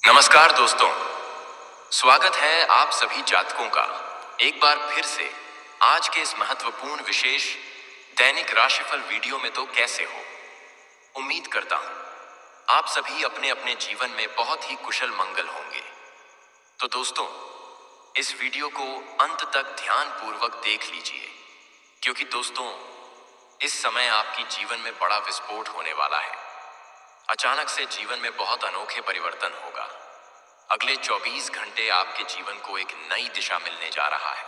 नमस्कार दोस्तों, स्वागत है आप सभी जातकों का एक बार फिर से आज के इस महत्वपूर्ण विशेष दैनिक राशिफल वीडियो में। तो कैसे हो? उम्मीद करता हूं आप सभी अपने अपने जीवन में बहुत ही कुशल मंगल होंगे। तो दोस्तों, इस वीडियो को अंत तक ध्यान पूर्वक देख लीजिए, क्योंकि दोस्तों इस समय आपकी जीवन में बड़ा विस्फोट होने वाला है। अचानक से जीवन में बहुत अनोखे परिवर्तन होगा। अगले 24 घंटे आपके जीवन को एक नई दिशा मिलने जा रहा है।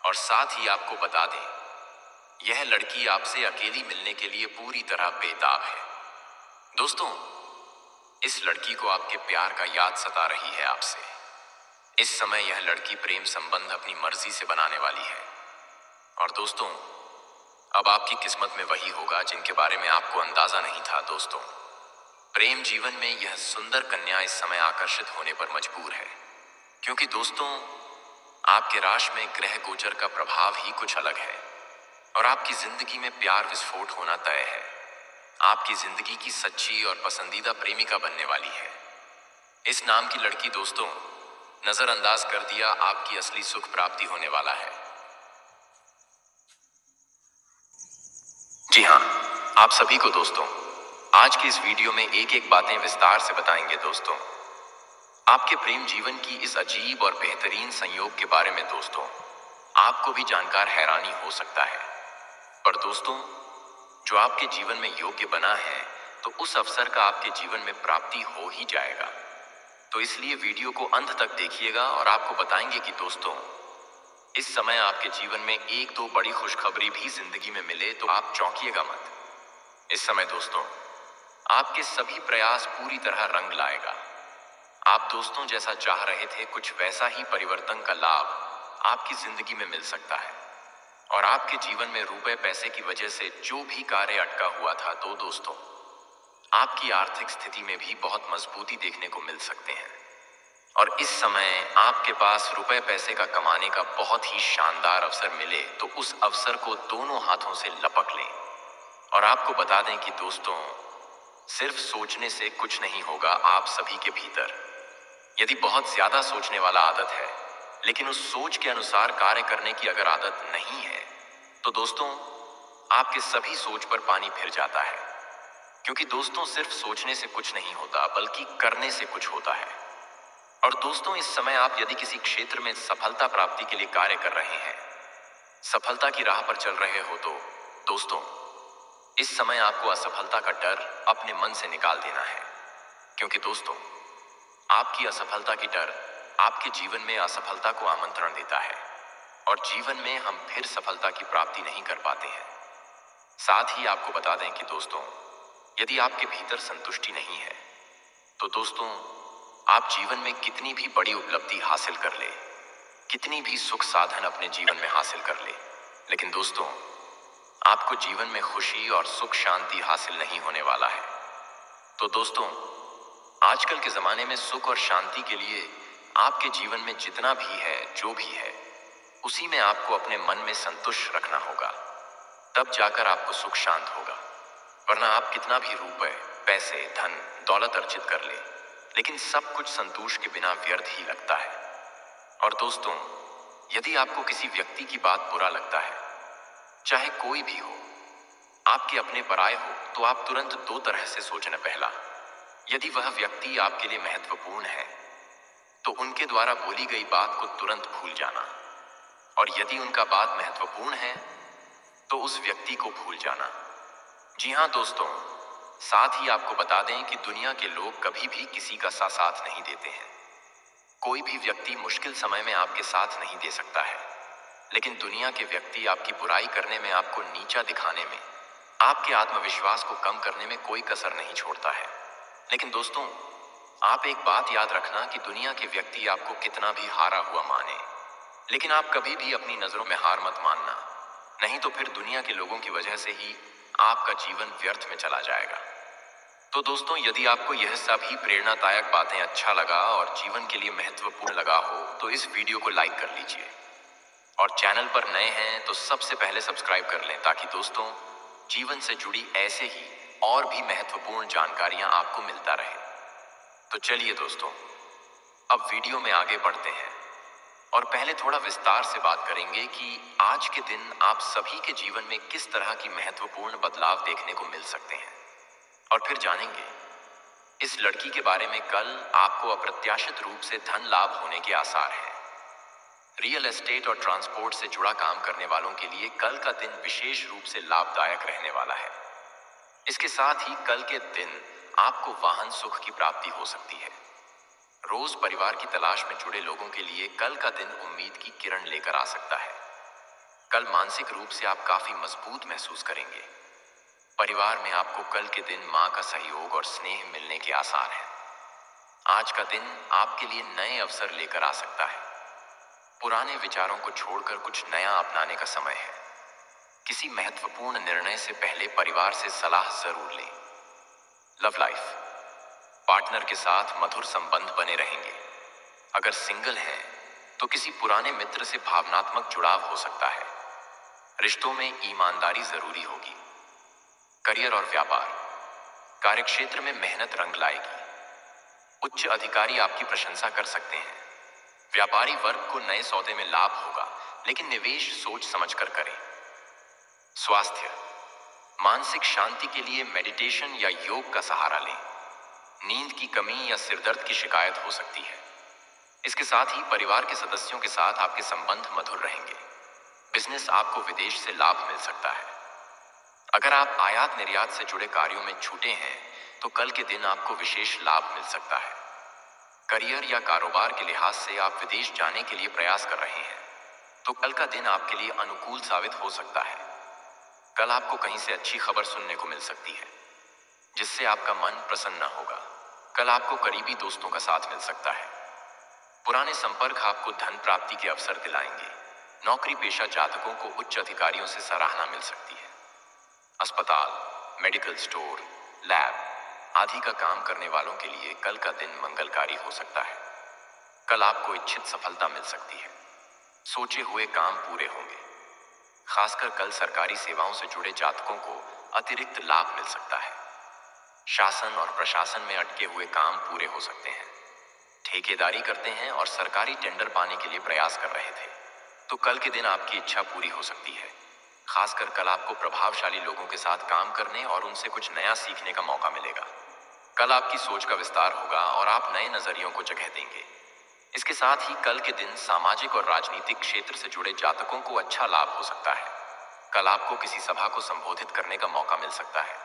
और साथ ही आपको बता दें, यह लड़की आपसे अकेली मिलने के लिए पूरी तरह बेताब है। दोस्तों, इस लड़की को आपके प्यार का याद सता रही है आपसे। इस समय यह लड़की प्रेम संबंध अपनी मर्जी से बनाने वाली है। और दोस्तों, अब आपकी किस्मत में वही होगा जिनके बारे में आपको अंदाजा नहीं था। दोस्तों, प्रेम जीवन में यह सुंदर कन्या इस समय आकर्षित होने पर मजबूर है, क्योंकि दोस्तों आपके राशि में ग्रह गोचर का प्रभाव ही कुछ अलग है। और आपकी जिंदगी में प्यार विस्फोट होना तय है। आपकी जिंदगी की सच्ची और पसंदीदा प्रेमिका बनने वाली है। इस नाम की लड़की दोस्तों, नजरअंदाज कर दिया, आपकी असली सुख प्राप्ति होने वाला है। जी हाँ, आप सभी को दोस्तों आज की इस वीडियो में एक एक बातें विस्तार से बताएंगे। दोस्तों, आपके प्रेम जीवन की इस अजीब और बेहतरीन संयोग के बारे में दोस्तों आपको भी जानकर हैरानी हो सकता है। पर दोस्तों, जो आपके जीवन में योग्य बना है, तो उस अवसर का आपके जीवन में प्राप्ति हो ही जाएगा। तो इसलिए वीडियो को अंत तक देखिएगा और आपको बताएंगे कि दोस्तों इस समय आपके जीवन में एक दो बड़ी खुशखबरी भी जिंदगी में मिले तो आप चौंकिएगा मत। इस समय दोस्तों आपके सभी प्रयास पूरी तरह रंग लाएगा। आप दोस्तों जैसा चाह रहे थे, कुछ वैसा ही परिवर्तन का लाभ आपकी जिंदगी में मिल सकता है। और आपके जीवन में रुपए पैसे की वजह से जो भी कार्य अटका हुआ था, तो दोस्तों आपकी आर्थिक स्थिति में भी बहुत मजबूती देखने को मिल सकते हैं। और इस समय आपके पास रुपए पैसे का कमाने का बहुत ही शानदार अवसर मिले तो उस अवसर को दोनों हाथों से लपक लें। और आपको बता दें कि दोस्तों सिर्फ सोचने से कुछ नहीं होगा। आप सभी के भीतर यदि बहुत ज्यादा सोचने वाला आदत है, लेकिन उस सोच के अनुसार कार्य करने की अगर आदत नहीं है, तो दोस्तों आपके सभी सोच पर पानी फिर जाता है। क्योंकि दोस्तों सिर्फ सोचने से कुछ नहीं होता, बल्कि करने से कुछ होता है। और दोस्तों इस समय आप यदि किसी क्षेत्र में सफलता प्राप्ति के लिए कार्य कर रहे हैं, सफलता की राह पर चल रहे हो, तो दोस्तों इस समय आपको असफलता का डर अपने मन से निकाल देना है। क्योंकि दोस्तों आपकी असफलता की डर आपके जीवन में असफलता को आमंत्रण देता है और जीवन में हम फिर सफलता की प्राप्ति नहीं कर पाते हैं। साथ ही आपको बता दें कि दोस्तों यदि आपके भीतर संतुष्टि नहीं है, तो दोस्तों आप जीवन में कितनी भी बड़ी उपलब्धि हासिल कर ले, कितनी भी सुख साधन अपने जीवन में हासिल कर ले, लेकिन दोस्तों आपको जीवन में खुशी और सुख शांति हासिल नहीं होने वाला है। तो दोस्तों आजकल के जमाने में सुख और शांति के लिए आपके जीवन में जितना भी है, जो भी है, उसी में आपको अपने मन में संतुष्ट रखना होगा। तब जाकर आपको सुख शांत होगा। वरना आप कितना भी रुपए पैसे धन दौलत अर्जित कर ले, लेकिन सब कुछ संतोष के बिना व्यर्थ ही लगता है। और दोस्तों यदि आपको किसी व्यक्ति की बात बुरा लगता है, चाहे कोई भी हो, आपके अपने पराये हो, तो आप तुरंत दो तरह से सोचना। पहला, यदि वह व्यक्ति आपके लिए महत्वपूर्ण है तो उनके द्वारा बोली गई बात को तुरंत भूल जाना। और यदि उनका बात महत्वपूर्ण है तो उस व्यक्ति को भूल जाना। जी हाँ दोस्तों, साथ ही आपको बता दें कि दुनिया के लोग कभी भी किसी का साथ नहीं देते हैं। कोई भी व्यक्ति मुश्किल समय में आपके साथ नहीं दे सकता है, लेकिन दुनिया के व्यक्ति आपकी बुराई करने में, आपको नीचा दिखाने में, आपके आत्मविश्वास को कम करने में कोई कसर नहीं छोड़ता है। लेकिन दोस्तों आप एक बात याद रखना कि दुनिया के व्यक्ति आपको कितना भी हारा हुआ माने, लेकिन आप कभी भी अपनी नजरों में हार मत मानना, नहीं तो फिर दुनिया के लोगों की वजह से ही आपका जीवन व्यर्थ में चला जाएगा। तो दोस्तों यदि आपको यह सभी प्रेरणादायक बातें अच्छा लगा और जीवन के लिए महत्वपूर्ण लगा हो, तो इस वीडियो को लाइक कर लीजिए। और चैनल पर नए हैं तो सबसे पहले सब्सक्राइब कर लें, ताकि दोस्तों जीवन से जुड़ी ऐसे ही और भी महत्वपूर्ण जानकारियां आपको मिलता रहे। तो चलिए दोस्तों, अब वीडियो में आगे बढ़ते हैं और पहले थोड़ा विस्तार से बात करेंगे कि आज के दिन आप सभी के जीवन में किस तरह की महत्वपूर्ण बदलाव देखने को मिल सकते हैं। और फिर जानेंगे इस लड़की के बारे में कल आपको अप्रत्याशित रूप से धन लाभ होने के आसार हैं। रियल एस्टेट और ट्रांसपोर्ट से जुड़ा काम करने वालों के लिए कल का दिन विशेष रूप से लाभदायक रहने वाला है। इसके साथ ही कल के दिन आपको वाहन सुख की प्राप्ति हो सकती है। रोज परिवार की तलाश में जुड़े लोगों के लिए कल का दिन उम्मीद की किरण लेकर आ सकता है। कल मानसिक रूप से आप काफी मजबूत महसूस करेंगे। परिवार में आपको कल के दिन मां का सहयोग और स्नेह मिलने के आसार हैं। आज का दिन आपके लिए नए अवसर लेकर आ सकता है। पुराने विचारों को छोड़कर कुछ नया अपनाने का समय है। किसी महत्वपूर्ण निर्णय से पहले परिवार से सलाह जरूर लें। लव लाइफ, पार्टनर के साथ मधुर संबंध बने रहेंगे। अगर सिंगल हैं तो किसी पुराने मित्र से भावनात्मक जुड़ाव हो सकता है। रिश्तों में ईमानदारी जरूरी होगी। करियर और व्यापार, कार्यक्षेत्र में मेहनत रंग लाएगी। उच्च अधिकारी आपकी प्रशंसा कर सकते हैं। व्यापारी वर्ग को नए सौदे में लाभ होगा, लेकिन निवेश सोच समझकर करें। स्वास्थ्य, मानसिक शांति के लिए मेडिटेशन या योग का सहारा लें। नींद की कमी या सिरदर्द की शिकायत हो सकती है। इसके साथ ही परिवार के सदस्यों के साथ आपके संबंध मधुर रहेंगे। बिजनेस आपको विदेश से लाभ मिल सकता है। अगर आप आयात निर्यात से जुड़े कार्यों में छूटे हैं तो कल के दिन आपको विशेष लाभ मिल सकता है। करियर या कारोबार के लिहाज से आप विदेश जाने के लिए प्रयास कर रहे हैं तो कल का दिन आपके लिए अनुकूल साबित हो सकता है। कल आपको कहीं से अच्छी खबर सुनने को मिल सकती है जिससे आपका मन प्रसन्न होगा। कल आपको करीबी दोस्तों का साथ मिल सकता है। पुराने संपर्क आपको धन प्राप्ति के अवसर दिलाएंगे। नौकरी पेशा जातकों को उच्च अधिकारियों से सराहना मिल सकती है। अस्पताल, मेडिकल स्टोर, लैब आदि का काम करने वालों के लिए कल का दिन मंगलकारी हो सकता है। कल आपको इच्छित सफलता मिल सकती है। सोचे हुए काम पूरे होंगे। खासकर कल सरकारी सेवाओं से जुड़े जातकों को अतिरिक्त लाभ मिल सकता है। शासन और प्रशासन में अटके हुए काम पूरे हो सकते हैं। ठेकेदारी करते हैं और सरकारी टेंडर पाने के लिए प्रयास कर रहे थे तो कल के दिन आपकी इच्छा पूरी हो सकती है। खासकर कल आपको प्रभावशाली लोगों के साथ काम करने और उनसे कुछ नया सीखने का मौका मिलेगा। कल आपकी सोच का विस्तार होगा और आप नए नजरियों को जगह देंगे। इसके साथ ही कल के दिन सामाजिक और राजनीतिक क्षेत्र से जुड़े जातकों को अच्छा लाभ हो सकता है। कल आपको किसी सभा को संबोधित करने का मौका मिल सकता है।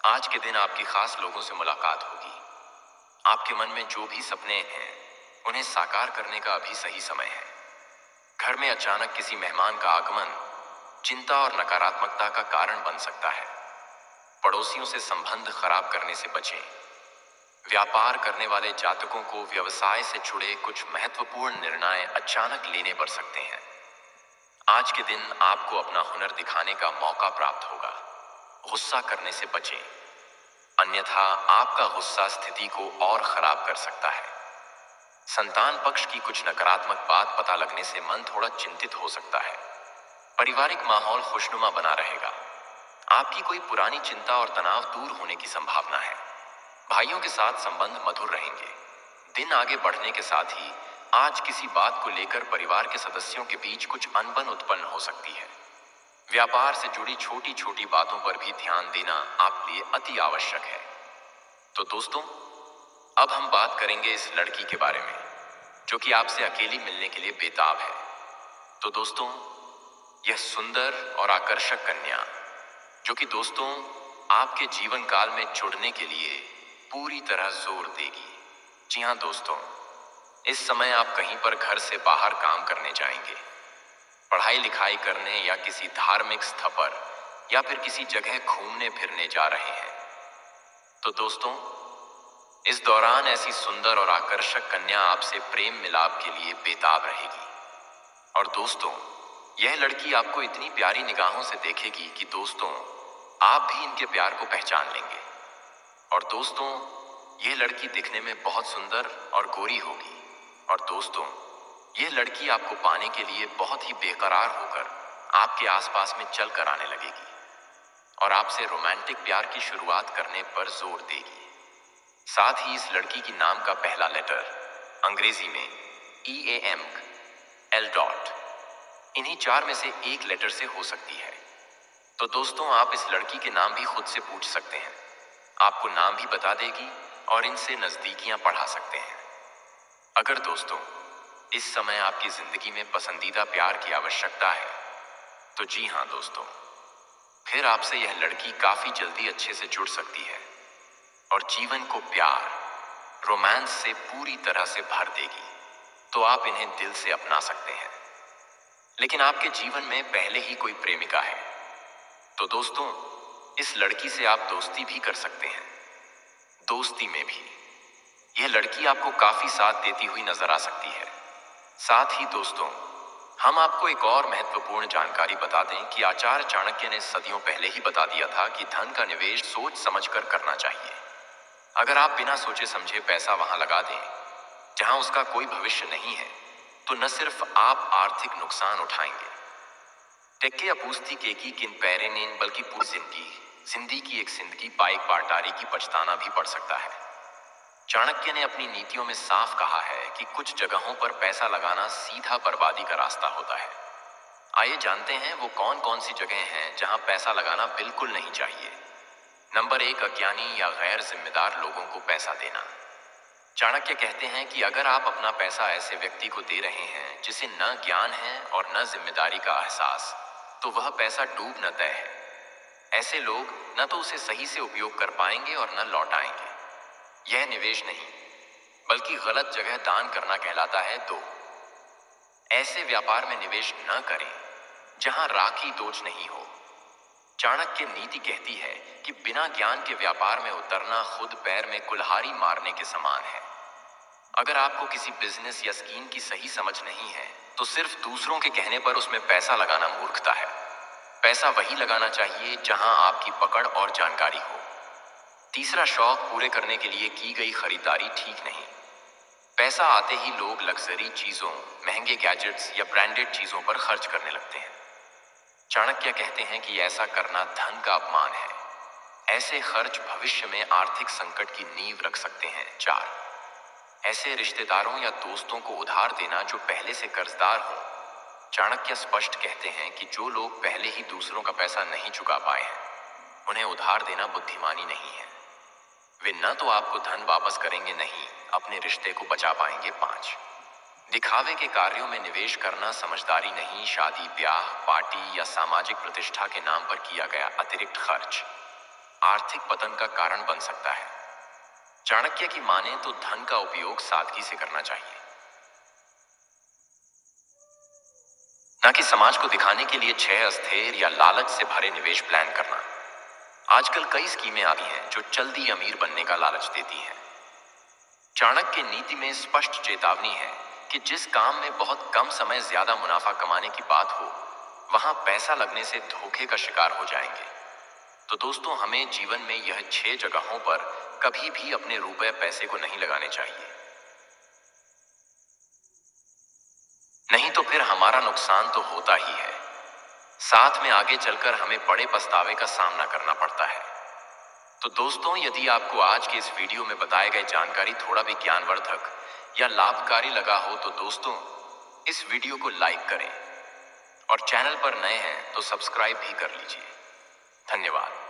आज के दिन आपकी खास लोगों से मुलाकात होगी। आपके मन में जो भी सपने हैं उन्हें साकार करने का अभी सही समय है। घर में अचानक किसी मेहमान का आगमन चिंता और नकारात्मकता का कारण बन सकता है। पड़ोसियों से संबंध खराब करने से बचें। व्यापार करने वाले जातकों को व्यवसाय से जुड़े कुछ महत्वपूर्ण निर्णय अचानक लेने पड़ सकते हैं। आज के दिन आपको अपना हुनर दिखाने का मौका प्राप्त होगा। गुस्सा करने से बचें, अन्यथा आपका गुस्सा स्थिति को और खराब कर सकता है। संतान पक्ष की कुछ नकारात्मक बात पता लगने से मन थोड़ा चिंतित हो सकता है। पारिवारिक माहौल खुशनुमा बना रहेगा। आपकी कोई पुरानी चिंता और तनाव दूर होने की संभावना है। भाइयों के साथ संबंध मधुर रहेंगे। दिन आगे बढ़ने के साथ ही आज किसी बात को लेकर परिवार के सदस्यों के बीच कुछ अनबन उत्पन्न हो सकती है। व्यापार से जुड़ी छोटी छोटी बातों पर भी ध्यान देना आपके लिए अति आवश्यक है। तो दोस्तों, अब हम बात करेंगे इस लड़की के बारे में जो कि आपसे अकेली मिलने के लिए बेताब है। तो दोस्तों, यह सुंदर और आकर्षक कन्या जो कि दोस्तों आपके जीवन काल में जुड़ने के लिए पूरी तरह जोर देगी। जी हाँ दोस्तों, इस समय आप कहीं पर घर से बाहर काम करने जाएंगे, पढ़ाई लिखाई करने या किसी धार्मिक स्थल पर या फिर किसी जगह घूमने फिरने जा रहे हैं। तो दोस्तों, इस दौरान ऐसी सुंदर और आकर्षक कन्या आपसे प्रेम मिलाप के लिए बेताब रहेगी। और दोस्तों, यह लड़की आपको इतनी प्यारी निगाहों से देखेगी कि दोस्तों आप भी इनके प्यार को पहचान लेंगे। और दोस्तों, यह लड़की दिखने में बहुत सुंदर और गोरी होगी। और दोस्तों, यह लड़की आपको पाने के लिए बहुत ही बेकरार होकर आपके आसपास में चल कर आने लगेगी और आपसे रोमांटिक प्यार की शुरुआत करने पर जोर देगी। साथ ही इस लड़की की नाम का पहला लेटर अंग्रेजी में EAM, L डॉट, इन्हीं चार में से एक लेटर से हो सकती है। तो दोस्तों, आप इस लड़की के नाम भी खुद से पूछ सकते हैं, आपको नाम भी बता देगी और इनसे नजदीकियां बढ़ा सकते हैं। अगर दोस्तों इस समय आपकी जिंदगी में पसंदीदा प्यार की आवश्यकता है, तो जी हाँ दोस्तों, फिर आपसे यह लड़की काफी जल्दी अच्छे से जुड़ सकती है और जीवन को प्यार, रोमांस से पूरी तरह से भर देगी। तो आप इन्हें दिल से अपना सकते हैं। लेकिन आपके जीवन में पहले ही कोई प्रेमिका है, तो दोस्तों इस लड़की से आप दोस्ती भी कर सकते हैं। दोस्ती में भी यह लड़की आपको काफी साथ देती हुई नजर आ सकती है। साथ ही दोस्तों, हम आपको एक और महत्वपूर्ण जानकारी बता दें कि आचार्य चाणक्य ने सदियों पहले ही बता दिया था कि धन का निवेश सोच समझकर करना चाहिए। अगर आप बिना सोचे समझे पैसा वहां लगा दें जहां उसका कोई भविष्य नहीं है, तो न सिर्फ आप आर्थिक नुकसान उठाएंगे, टेक्के अपूस्ती केकी किन पैरे नेन, बल्कि पूरी जिंदगी की एक जिंदगी पाइक पाटारी की पछताना भी पड़ सकता है। चाणक्य ने अपनी नीतियों में साफ कहा है कि कुछ जगहों पर पैसा लगाना सीधा बर्बादी का रास्ता होता है। आइए जानते हैं वो कौन कौन सी जगह हैं जहां पैसा लगाना बिल्कुल नहीं चाहिए। नंबर 1, अज्ञानी या गैर जिम्मेदार लोगों को पैसा देना। चाणक्य कहते हैं कि अगर आप अपना पैसा ऐसे व्यक्ति को दे रहे हैं जिसे न ज्ञान है और न जिम्मेदारी का एहसास, तो वह पैसा डूब न तय है। ऐसे लोग न तो उसे सही से उपयोग कर पाएंगे और न लौटाएंगे। यह निवेश नहीं, बल्कि गलत जगह दान करना कहलाता है। 2, ऐसे व्यापार में निवेश न करें जहां राखी दोष नहीं हो। चाणक्य नीति कहती है कि बिना ज्ञान के व्यापार में उतरना खुद पैर में कुल्हाड़ी मारने के समान है। अगर आपको किसी बिजनेस या स्कीम की सही समझ नहीं है, तो सिर्फ दूसरों के कहने पर उसमें पैसा लगाना मूर्खता है। पैसा वही लगाना चाहिए जहां आपकी पकड़ और जानकारी हो। तीसरा, शौक पूरे करने के लिए की गई खरीदारी ठीक नहीं। पैसा आते ही लोग लग्जरी चीजों, महंगे गैजेट्स या ब्रांडेड चीजों पर खर्च करने लगते हैं। चाणक्य कहते हैं कि ऐसा करना धन का अपमान है। ऐसे खर्च भविष्य में आर्थिक संकट की नींव रख सकते हैं। 4, ऐसे रिश्तेदारों या दोस्तों को उधार देना जो पहले से कर्जदार हो। चाणक्य स्पष्ट कहते हैं कि जो लोग पहले ही दूसरों का पैसा नहीं चुका पाए हैं, उन्हें उधार देना बुद्धिमानी नहीं है। वे न तो आपको धन वापस करेंगे, नहीं अपने रिश्ते को बचा पाएंगे। 5, दिखावे के कार्यों में निवेश करना समझदारी नहीं। शादी, ब्याह, पार्टी या सामाजिक प्रतिष्ठा के नाम पर किया गया अतिरिक्त खर्च आर्थिक पतन का कारण बन सकता है। चाणक्य की माने तो धन का उपयोग सादगी से करना चाहिए, न कि समाज को दिखाने के लिए क्षय, अस्थिर या लालच से भरे निवेश प्लान करना। आजकल कई स्कीमें आती हैं जो जल्दी अमीर बनने का लालच देती हैं। चाणक्य नीति में स्पष्ट चेतावनी है कि जिस काम में बहुत कम समय ज्यादा मुनाफा कमाने की बात हो, वहां पैसा लगने से धोखे का शिकार हो जाएंगे। तो दोस्तों, हमें जीवन में यह 6 जगहों पर कभी भी अपने रुपए पैसे को नहीं लगाने चाहिए, नहीं तो फिर हमारा नुकसान तो होता ही है, साथ में आगे चलकर हमें बड़े पछतावे का सामना करना पड़ता है। तो दोस्तों, यदि आपको आज के इस वीडियो में बताए गए जानकारी थोड़ा भी ज्ञानवर्धक या लाभकारी लगा हो, तो दोस्तों इस वीडियो को लाइक करें और चैनल पर नए हैं तो सब्सक्राइब भी कर लीजिए। धन्यवाद।